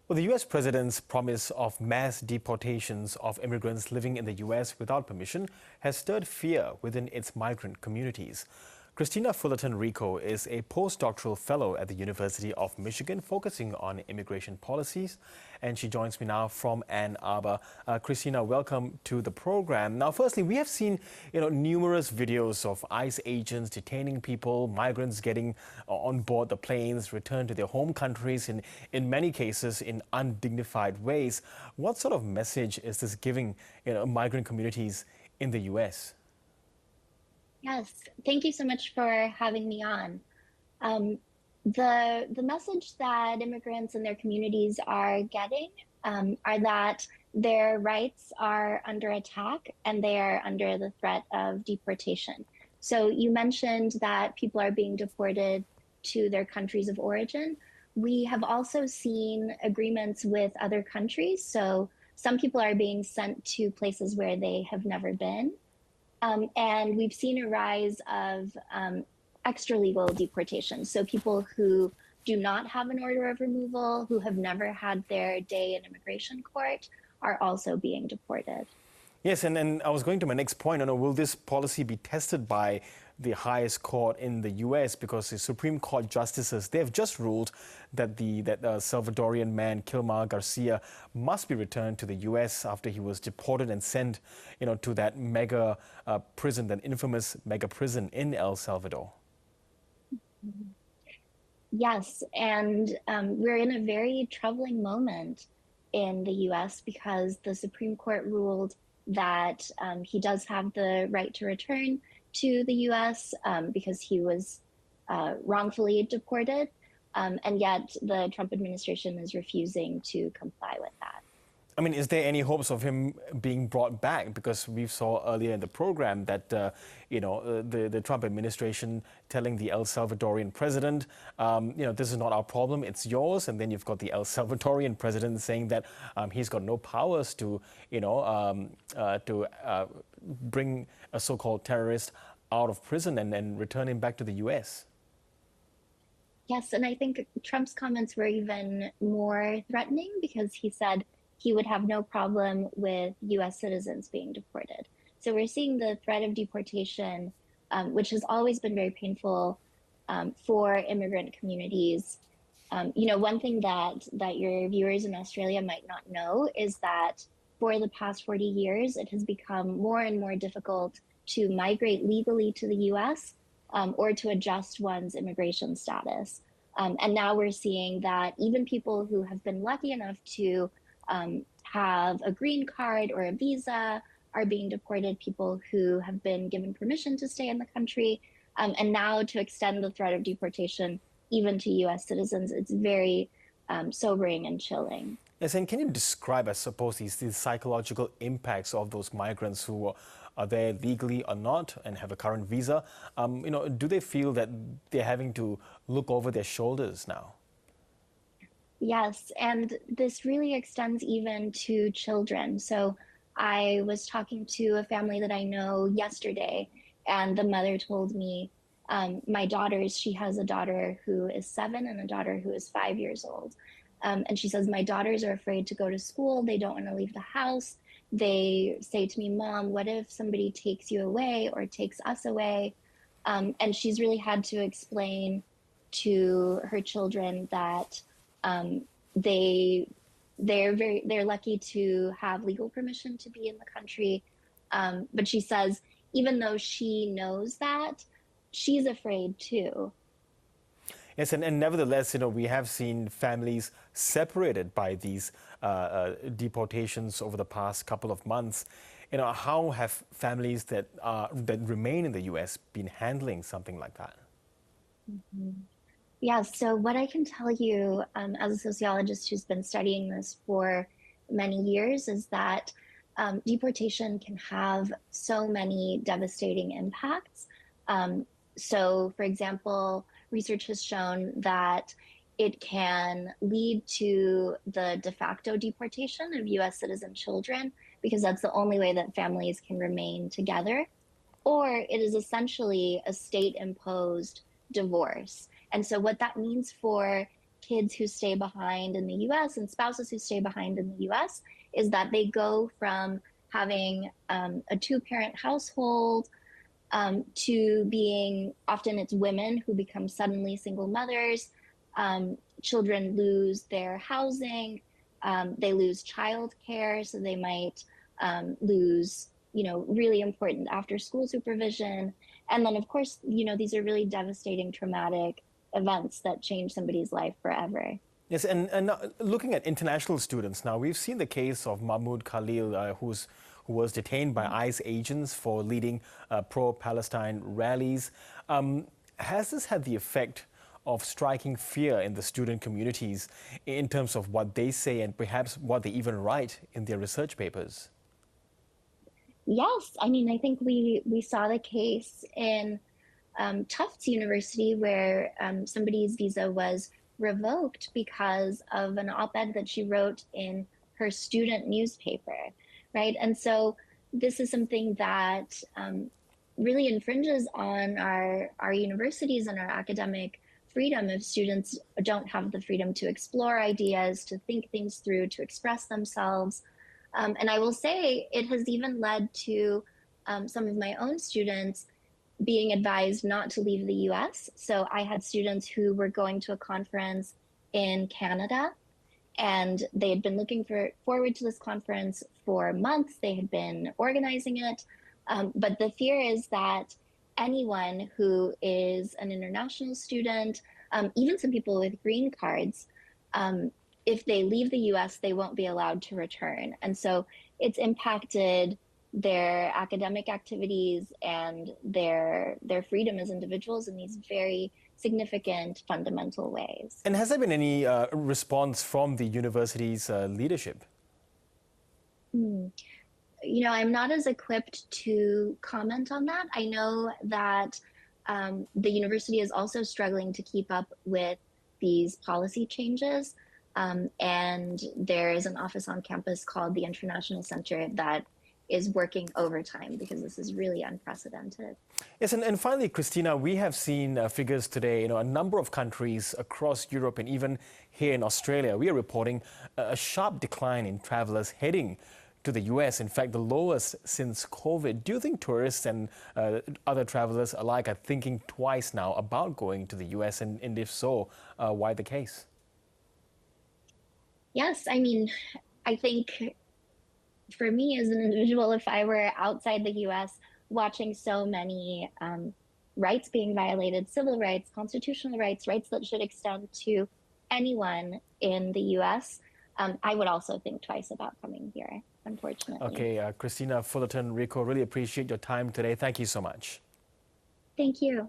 Well, the U.S. president's promise of mass deportations of immigrants living in the U.S. without permission has stirred fear within its migrant communities. Kristina Fullerton Rico is a postdoctoral fellow at the University of Michigan focusing on immigration policies, and she joins me now from Ann Arbor. Kristina, welcome to the program. Now, firstly, we have seen numerous videos of ICE agents detaining people, migrants getting on board the planes, returned to their home countries in many cases in undignified ways. What sort of message is this giving migrant communities in the U.S.? Yes, thank you so much for having me on. The message that immigrants and their communities are getting are that their rights are under attack and they are under the threat of deportation. So you mentioned that people are being deported to their countries of origin. We have also seen agreements with other countries. So some people are being sent to places where they have never been. And we've seen a rise of extra-legal deportation. So people who do not have an order of removal, who have never had their day in immigration court, are also being deported. Yes, and I was going to my next point. Will this policy be tested by the highest court in the U.S. because the Supreme Court justices, they have just ruled that that Salvadorian man, Kilmar Garcia, must be returned to the U.S. after he was deported and sent, to that mega prison, that infamous mega prison in El Salvador. Yes, and we're in a very troubling moment in the U.S. because the Supreme Court ruled that he does have the right to return to the U.S. Because he was wrongfully deported, and yet the Trump administration is refusing to comply with that. I mean, is there any hopes of him being brought back? Because we saw earlier in the program that, the Trump administration telling the El Salvadorian president, this is not our problem, it's yours. And then you've got the El Salvadorian president saying that he's got no powers to, bring a so-called terrorist out of prison and return him back to the U.S. Yes, and I think Trump's comments were even more threatening because he said he would have no problem with U.S. citizens being deported. So we're seeing the threat of deportation, which has always been very painful for immigrant communities. One thing that your viewers in Australia might not know is that for the past 40 years, it has become more and more difficult to migrate legally to the U.S. Or to adjust one's immigration status. And now we're seeing that even people who have been lucky enough to have a green card or a visa are being deported, people who have been given permission to stay in the country. And now to extend the threat of deportation even to U.S. citizens, it's very sobering and chilling. Yes, and can you describe, I suppose, these psychological impacts of those migrants who are there legally or not and have a current visa? Do they feel that they're having to look over their shoulders now? Yes, and this really extends even to children. So I was talking to a family that I know yesterday, and the mother told me, she has a daughter who is 7 and a daughter who is 5 years old. And she says, my daughters are afraid to go to school. They don't want to leave the house. They say to me, Mom, what if somebody takes you away or takes us away? And she's really had to explain to her children that they're lucky to have legal permission to be in the country. But she says, even though she knows that, she's afraid too. Yes, and nevertheless, we have seen families separated by these deportations over the past couple of months. How have families that remain in the U.S. been handling something like that? Mm-hmm. Yeah, so what I can tell you as a sociologist who's been studying this for many years is that deportation can have so many devastating impacts. So, for example, research has shown that it can lead to the de facto deportation of U.S. citizen children because that's the only way that families can remain together. Or it is essentially a state-imposed divorce. And so what that means for kids who stay behind in the US and spouses who stay behind in the US is that they go from having a two-parent household to being, often it's women who become suddenly single mothers. Children lose their housing, they lose childcare, so they might lose, really important after-school supervision. And then, of course, these are really devastating, traumatic events that change somebody's life forever. Yes, and looking at international students now, we've seen the case of Mahmoud Khalil, who was detained by ICE agents for leading pro-Palestine rallies. Has this had the effect of striking fear in the student communities in terms of what they say and perhaps what they even write in their research papers? Yes, I mean, I think we saw the case in Tufts University where somebody's visa was revoked because of an op-ed that she wrote in her student newspaper, right? And so this is something that really infringes on our universities and our academic freedom if students don't have the freedom to explore ideas, to think things through, to express themselves. And I will say it has even led to some of my own students being advised not to leave the US. So I had students who were going to a conference in Canada and they had been looking forward to this conference for months. They had been organizing it. But the fear is that anyone who is an international student, even some people with green cards, if they leave the US, they won't be allowed to return. And so it's impacted their academic activities and their freedom as individuals in these very significant fundamental ways. And has there been any response from the university's leadership? I'm not as equipped to comment on that. I know that the university is also struggling to keep up with these policy changes. And there is an office on campus called the International Center that is working overtime because this is really unprecedented. Yes, and finally, Kristina, we have seen figures today, a number of countries across Europe and even here in Australia, we are reporting a sharp decline in travelers heading to the US, in fact, the lowest since COVID. Do you think tourists and other travelers alike are thinking twice now about going to the US? And if so, why the case? Yes, I mean, I think for me as an individual, if I were outside the US watching so many rights being violated, civil rights, constitutional rights, rights that should extend to anyone in the US, I would also think twice about coming here, unfortunately. Okay, Kristina Fullerton Rico, really appreciate your time today. Thank you so much. Thank you.